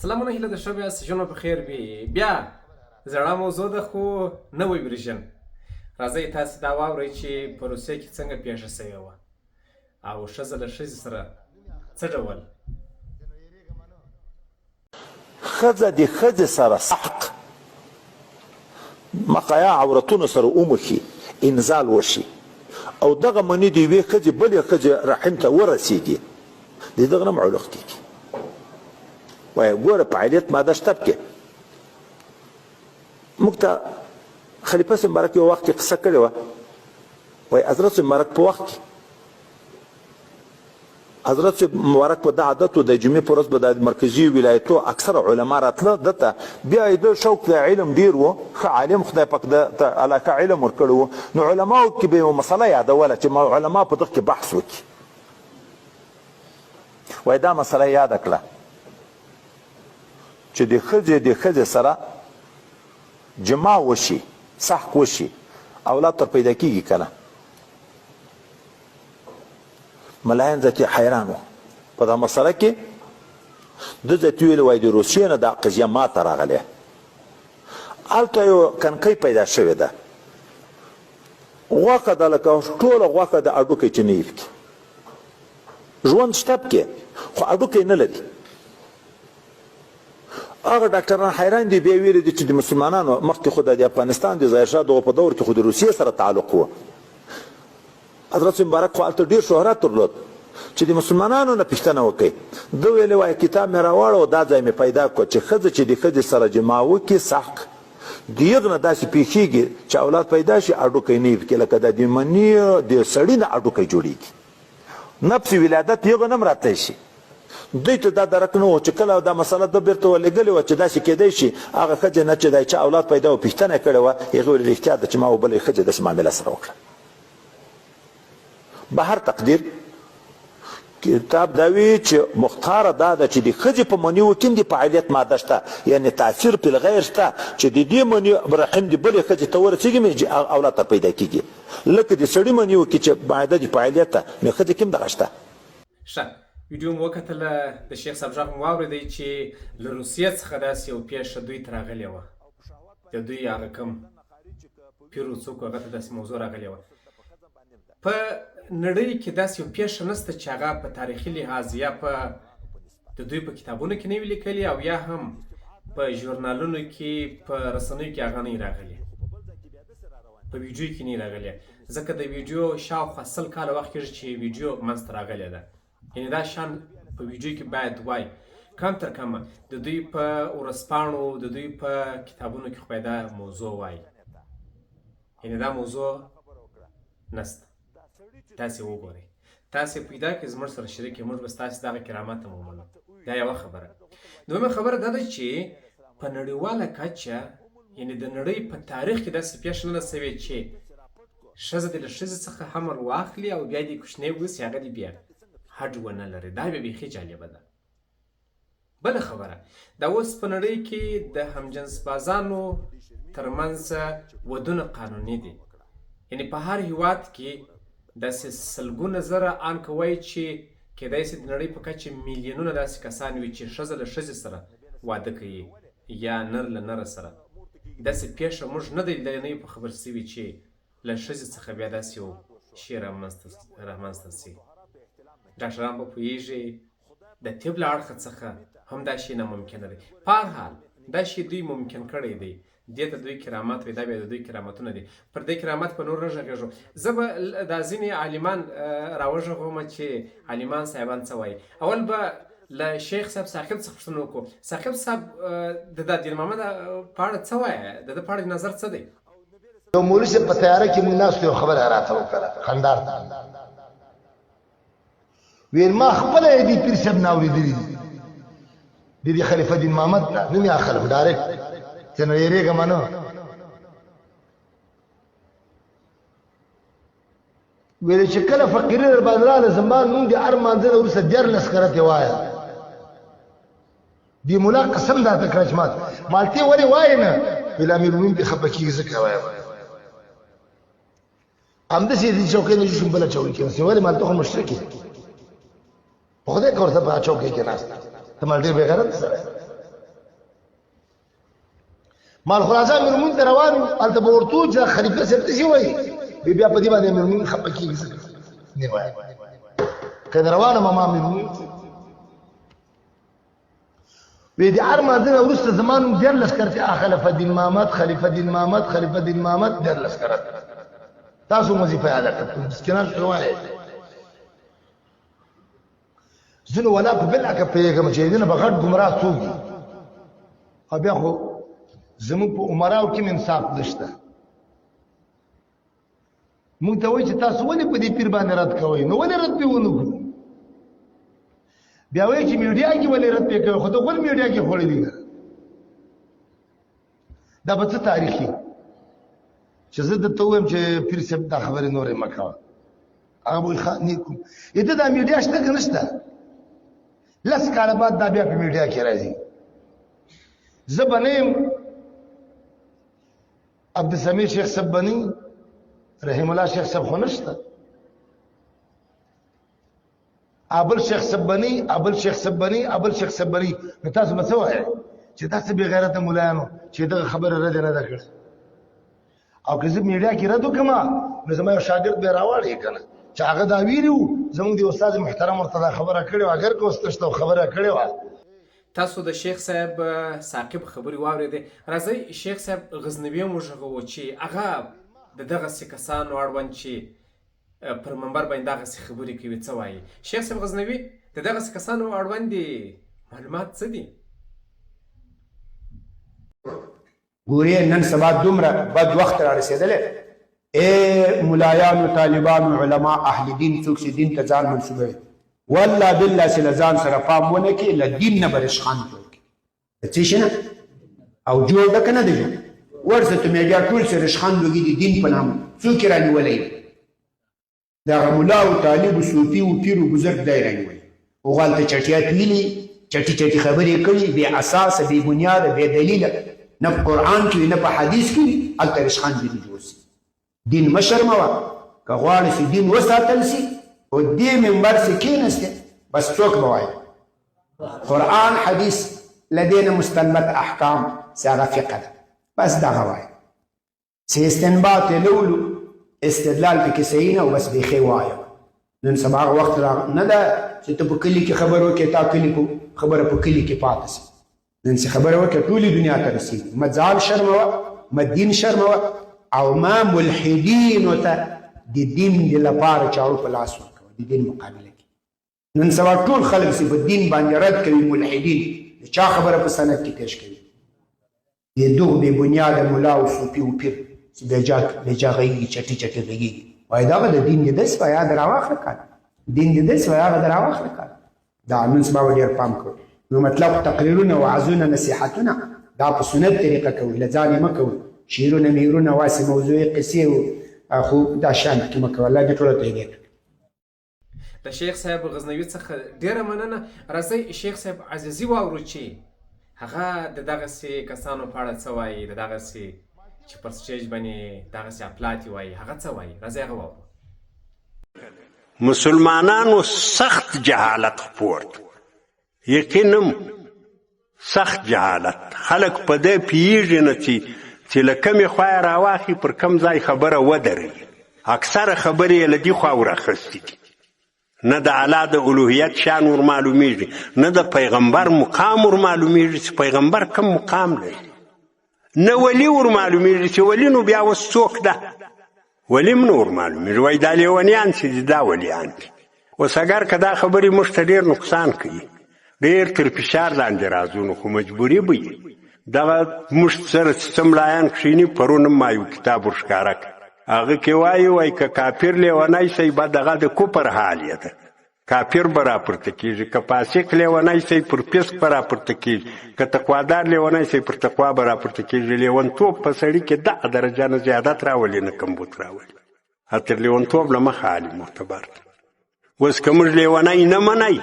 سلامونه هیله د شبه سجنو په خیر وي. بیا زړه موضوع ده خو نوی ورژن. راځئ تاسې دا واورئ چې په روسیه کې څنګه پیښه سوې وه او ښځه له ښځې سره څه ډول. ښځه د ښځې سره سحق مقایا عورتونو سره وموښي، انزال وشي او دغه مني د یوې ښځې بلې ښځې رحم ته ورسېږي، د دغه نه معلوق کېږي. وایي ګوره په علیت ماده شته پکې. موږ ته خلیفه صاحب مبارک یو وخت کې قصه کړې وه. وایي حضرت صاحب مبارک په وخت کې حضرت صاحب مبارک په دا عادت و د جمعې په ورځ به د مرکزي ولایتو اکثره علما راتله دته. بیا یې د شوق د علم ډېر و، ښه عالم خدای پاک ته علاقه علم ورکړی و. نو علماو کې به یوه مسله یادوله چې علما په دغه کې بحث وکړي. وایي دا مسله یاده کړه چې د ښځې سره جماع وشي، سحق وشي، اولاد تر پیدا کېږي که نه. ملایان ذاتي حیران وو په دا مسله کې. ده ذاتي ویل وایي د روسیې نه دا قضیه ماته راغلی. هلته یو کنکۍ پیدا شوې ده، غوښه ده لکه ټوله غوښه د هډوکی چې نه یې پکې. ژوند شته پکې خو هډوکی نه لري. هغه ډاکټران حیران دي، بیا ویلي دي چې د مسلمانانو مخکې خو د افغانستان د ظاهرشاه دغه په دور کې خو د روسیې سره تعلق و. حضرت مبارک خو هلته ډېر شهرت درلود چې د مسلمانانو نه پوښتنه وکړي. ده ویلې وایي کتاب مې راوړ او دا ځای مې پیدا کړ چې ښځه چې د ښځې سره جماع وکړي سحق د یغ نه داسې پېښېږي چې اولاد پیدا شي هډوکی نه یې پکې، لکه د مني د سړي نه هډوکی جوړېږي. نفس ولادت یغ نه هم راتلی شي. دوی ته دا درک نه و چې کله دا مسله ده بیرته ورلېږلې وه چې داسې کیدی شي هغه ښځې نه چې دی چا اولاد پیدا و پوښتنه یې کړې وه، هغې ویل رښتیا ده چې ما و بلې ښځې داسې معامله سره وکړه. به هر تقدیر کتاب دا وی چې مختاره دا ده چې د ښځې په منیو کې د فعالیت ماده شته، یعنې تاثیر په الغیر شته چې د دې مني رحم د بلې ښځې ته ورسېږي چې اولاد ته پیدا کېږي. لکه د سړي منیو کې چې ماده د فعالیت ته نو ښځې کې هم دغه شته. ښه ویډیو مو وکتله، د شیخ صاحب غږ مو واورېدی چې له روسیې څخه داسې یو پیښه دوی ته راغلې وه. د دوی هغه کوم پیر و څوک هغه ته داسې موضوع راغلې وه. په نړۍ کې داسې یو پیښه نشته چې هغه په تاریخي لحاظ یا په د دوی په کتابونو کې نه وي لیکلي او یا هم په ژورنالونو کې په رسنیو کې هغه نه وي راغلي، په ویډیو کې نه وي راغلي. ځکه د ویډیو شاوخوا 100 کاله وخت کېږي چې ویډیو منځته راغلې ده. یعنې دا شان په ویډیو کې باید وای کم تر کمه د دوی په ورځپاڼو د دوی په کتابونو کې خو باید دا موضوع وای. یعنې دا موضوع نسته. تاسې وګورئ، تاسې پیدا کړئ، زموږ سره شریک کړئ، موږ به ستاسې دغه کرامت هم ومنو. دا یوه خبره. دویمه خبره دا ده چې په نړیواله کچه یعنې د نړۍ په تاریخ کې داسې پیښه نه ده سوې چې ښځه دې له ښځې څخه حمل واخلي او بیا دې کوچنی اوسي، هغه دې بیا حج ونه لري. دا بیا بیخي جالبه ده. بله خبره دا اوس په نړۍ کې د همجنس بازانو ترمنځ ودونه قانوني دي. یعنې په هر هیواد کې داسې سلګونه زره ان کوی چې کیدای شي د نړۍ په کچه میلیونونه داسې کسان وي چې ښځه له ښځې سره واده کوي یا نر له نره سره. داسې پیښه موږ نه دی لیدلی، نه یو په خبر سوي چې له ښځې څخه بیا داسې یو شی رامنځته شي. ډاکټران به پوهېږي د طب له اړخه څخه هم دا شی ناممکنه دی. په هر حال دا شی دوی ممکن کړی دی. دې ته دوی کرامت وایي، دا بیا د دوی کرامتونه دي. پر دې کرامت په نور راغږېږو. زه به دا ځینې عالمان راوغږوم چې عالمان صاحبان څه وایي. اول به له شیخ صاحب ثاقب څخه پوښتنه وکړو. ثاقب صاحب د دین محمد په اړه څه وایي؟ د ده په اړه نظر څه دی؟ یو مولوي صاحب په تیاره کې موږ ناست یو خبره راته وکړه خندار ته. ویل ما خپله یې دې پیر صاحب نه اورېدلي دي، د خلیفه دین محمد نه نوم یې اخلم ډایرکټ چې نو یېرېږم نه. ویل چې کله فقیري در باندې راغله زما نوم د هر مانځه نه وروسته 14 کرتې وایه. دې ملا قسم راته کړه چې مالتې ولې وایې نه؟ ویل امیرالمؤمنین پرې خفه کېږي ځکه وایم. همداسې دې چوکۍ نه شوم بله چوکۍ کېناستې. ولې مالته خو مشرک یې په خدای که ورته په چوکۍ کېناست ته مال ډېر بېغیرته سړی مال خلاصه مېرمون ته روان وو هلته به ورته وو چې خلیفه صاحب ته شي وایي بیا په دې باندې مېرمون خفه کېږي نه وایي که روانه ما مېرمون وی د هر ماده نه وروسته زما نوم 14 کرتی خلیفه دین محمد خلیفه دین محمد خلیفه دین محمد 14 کرت تاسو وظیفه ادا کړئ مسکینان شو وایي زنو ولا په بل کې پیغام چې دینه بغټ گمراه څوک او بیا خو زموږ په عمراو کې انصاف نشته موږ ته وایي چې تاسو ولې په دې پیر باندې رد کوئ نو ولې رد پیونه کوئ بیا وایي چې میډیا کې ولې رد پې کوي خو د غول میډیا کې خوړلې ده دا به څه تاریخي چې زه درته ووایم چې پیر صاحب دا خبرې نورې مه کوه هغه به وایي ښه نیک کوم ته دا میډیا شته که نشته 10 کاله بعد دا بیا په میډیا کې راځي زه به نه یم عبدالسمیر شیخ صاحب به نه رحیم الله شیخ صاحب خو نشته ابل شیخ سبنی ابل شیخ سبنی ابل شیخ سبنی نو تاسو به څه وایئ چې تاسو بې غیرته ملایانو چې دغه خبره رد نه ده کړې او که زه میډیا کې رد وکړم نو زما یو شاګرد به راوړی که نه چې هغه دا ویلي وو زموږ د استاد محترم ورته دا خبره کړې وه اگر که اوس تشته خبره کړې وه تاسو د شیخ صاحب ثاقب خبرې واورېدې راځئ شیخ صاحب غزنوي هم وږغوو چې هغه د دغسې کسانو اړوند چې پر منبر باندې دغسې خبرې کوي څه وایي شیخ صاحب غزنوي د دغسې کسانو اړوند معلومات څه دي ګورې نن سبا دومره بد وخت را رسېدلی ملایانو طالبانو علما اهل دین څوک چې دین ته ځان منسوبوي والله بالله چې له ځان سره پام ونه کړي له دین نه به رشخند جوړ کړي د څه شي نه او جوړ ده که نه دی جوړ ورسه ته میډیا ټول چې رشخند وکړي د دین په نامه څوک یې رانیولی دغه ملا او طالب و صوفي و پیر و بزرګ دی رانیولی هغلته چټیات ویلي چټي چټي خبرې کړي بې اساسه بې بنیاده بې دلیله نه په قرآن کې وي نه په حدیث کې وي هلته رشخند دې جوړ سي دین مه شرموه که غواړې چې دین وساتل سي او دې منبر سې کېنستې بس څوک به وایي قرآن حدیث له دې نه مستنبت احکام چې هغه فقه ده بس دغه وایي چې استنباط یې لولو استدلال پکې صحیح نه او بس بیخي وایه نن سبا هغه وخت نه ده چې ته په کلي کې خبر وکړې تا کلي خبره په کلي کې پاتې سي نن چې خبره وکړه ټولې دنیا ته رسېږي مه ځان شرموه مه دین شرموه او ما ملحدینو ته د دین د لپاره چاړو په لاس ورکوه د دین مقابله کې نن سبا ټول خلک چې په دین باندې رد کوي ملحدین د چا خبره په سند کې پیش کوي د دغو بې بنیاده ملا او صوفي و پیر چې بېجا غږېږي چټي چټي غږېږي وایي دغه د دین د دس وایي هغه د راواخله کار دین د دس وایي هغه د راواخله کار دا نن سبا به ډېر پام کوو نو مطلب تقریرونه وعظونه نصیحتونه دا په سنت طریقه کوي له ځان یې مه کوئ شعرونه میرونه واسې موضوعي قصې خو دا شیان پکې مه کوه الله دې ټولو ته هدایت وکړي د شیخ صاحب غزنوي څخه ډېره مننه راځئ شیخ صاحب عزیزي واورو چې هغه د دغسې کسانو په اړه څه وایي د دغسې چې پر سټیج باندې دغسې اپلاتې وایي هغه څه وایي راځئ هغه واورو مسلمانانو سخت جهالت خپور یقینم سخت جهالت خلک په دې پیږي نه چې له کمې خوا یې راواخي پر کم ځای خبره ودروي اکثره خبرې یې له دې خوا ورخیستې دي نه د الله د الوهیت شان ور معلومیږي نه د پیغمبر مقام ور معلومیږي چې پیغمبر کم مقام لري نه ولی ور معلومیږي چې ولی نو بیا اوس څوک ده ولی هم نه ور معلومیږي وایي دا لیونیان چې دي دا ولیان دي اوس اگر که دا خبرې موږ ته ډېر نقصان کوي ډېر تر فشار لاندې راځو نو خو مجبوري به وي دغه موږ سره چې څه ملایان کښېني پرون هم ما یو کتاب ورښکاره کړ هغه کې وایي که کافر لیونی سئ به دغه د کفر حال یې ده کافر به راپورته کېږي که فاسق لیونی سئ پر فسق به راپورته کېږي که تقوادار لیونی سئ پر تقوا به راپورته کېږي لیونتوب په سړي کې دغه درجه نه زیادت راولي نه کمبود راولي تر لیونتوب له مخه عالي معتبر ده اوس که موږ لیونی نه منئ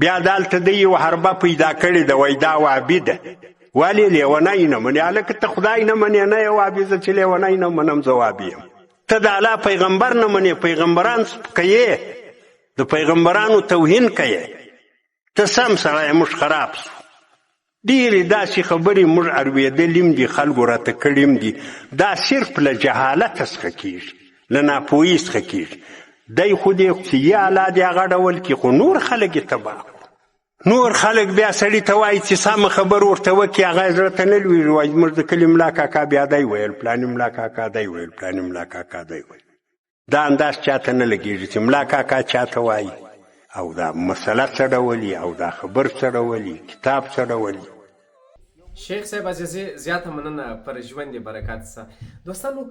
بیا دلته د یو حربه پیدا کړې ده وایي دا وابي ده ولې لیونی نه منې هلکه ته خدای نه منې نه یې وابي زه چې لیونی نه منم زه وابي یم ته د الله پیغمبر نه منې پیغمبران کوې د پیغمبرانو توهین کوې ته سم سړی موږ خراب سو ډېرې داسې خبرې موږ اورېدلې دي، خلکو راته کړي دي. دا صرف له جهالته څخه کېږي، له ناپوهۍ څخه کېږي. دی خو دې چې یا الله دې هغه ډول کړي، خو نور خلک یې تباه کړو. نور خلک بیا سړي ته وایي چې سمه خبر ورته وکړي، هغه یې زړه ته نه لوېږي، وایي زموږ د کلي ملا کاکا بیا دی ویل، پلانې ملا کاکا دی ویل، پلانې ملا کاکا دی ویل. دا انداز چاته نه لګېږي چې ملا کاکا چاته وایي، او دا مسله څه ډول او دا خبر څه ډول، کتاب څه ډول. شیخ صاحب عزیزي زیاته مننه پر ژوند برکات سه. دوستانو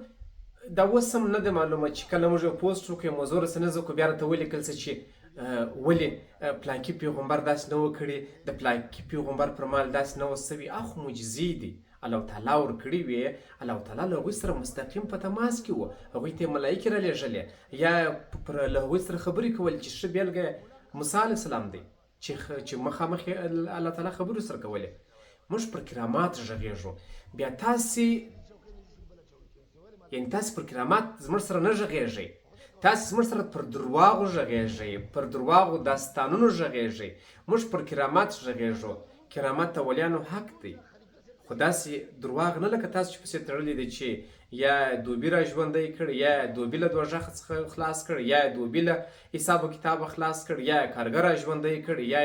دا اوس هم نه ده معلومه چې کله موږ یو پوسټ وکړو موضوع رسنیز وکړو بیا راته ولیکل څه چې ولې پلانکي پیغمبر داسې نه و کړي، د پلانکي پیغمبر پر مال داسې نه و سوي. اخو معجزې دي الله تعالی ورکړي وې، الله تعالی له هغوی سره مستقیم په تماس کې و، هغوی ته یې ملایکې رالیږلې یا له هغوی سره خبرې کول. چې ښه بېلګه موسی علیه السلام دی چې مخامخ الله تعالی خبرې سره کولې. موږ پر کرامات غږېږو، بیا تاسې پر کرامات زموږ سره نه غږېږئ، تاسې زموږ سره پر درواغو غږېږئ، پر درواغو داستانونو غږېږئ. موږ پر کرامات غږېږو. کرامات د ولیانو حق دی، خو داسې درواغ نه لکه تاسو چې پسې تړلي دی چې یا دوبي را ژوندی کړ، یا دوبي له دوزخ څخه خلاص کړ، یا دوبي له حساب و کتابه خلاص کړ، یا کارګر را ژوندی کړ، یا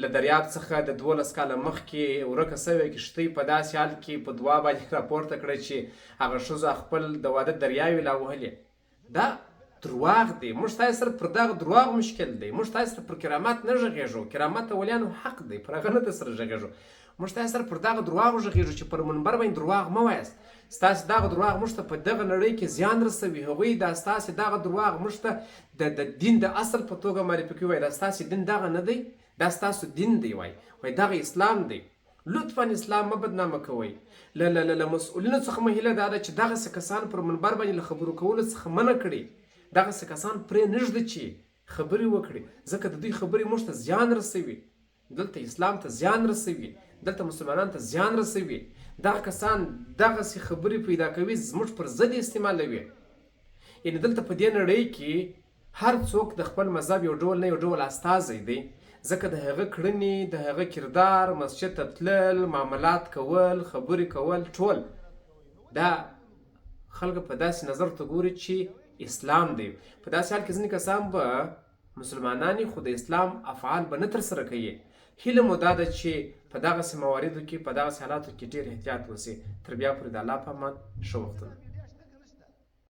له دریاب څخه د 12 کاله مخکې ورکه سوې کښتۍ په داسې حال کې په دعا باندې راپورته کړه چې هغه ښځو خپل د واده دریاوې لا وهلې. دا درواغ دی. موږ تاسې سره پر دغه درواغ مشکل دی. موږ تاسې سره پر کرامات نه غږېږو. کرامات د ولیانو حق دی، پر هغه نه سره غږېږو. موږ تاسې سره پر دغه درواغ غږېږو چې پر منبر باندې درواغ مه وایاست. ستاسې دغه درواغ موږ ته په دغه نړۍ کې زیان رسوي. هغوی دا ستاسې دغه درواغ موږ ته د دین د اصل په توګه معرفي کوي. دا ستاسې دین دغه نه دی، دا ستاسو دین دی. وایي دغه اسلام دی. لطفا اسلام مه بدنامه کوئ. له مسؤلینو څخه مه هیله دا ده چې دغسې کسان پر منبر باندې له خبرو کولو څخه منع کړي. دغسې کسان پرې نږدې چې خبرې وکړي، ځکه د دوی خبرې موږ ته زیان رسوي. دلته اسلام ته زیان رسوي، دلته مسلمانانو ته زیان رسوي. دغه کسان دغسې خبرې پیدا کوي، زموږ پر ضد استعمالوي. یعنې دلته په دې نړۍ کې هر څوک د خپل مذهب یو ډول نه یو ډول استازی دی، ځکه د هغه کړنې، د هغه کردار، مسجد ته تلل، معاملات کول، خبرې کول، ټول دا خلک په داسې نظر ته ګوري چې اسلام دی. په داسې حال کې ځینې کسان به مسلمانان خو د اسلام افعال به نه ترسره کوي. هیله مو دا ده چې په دغسې مواردو کې، په دغسې حالاتو کې ډېر احتیاط وشي. تر بیا پورې د الله په امان، ښه وختونه.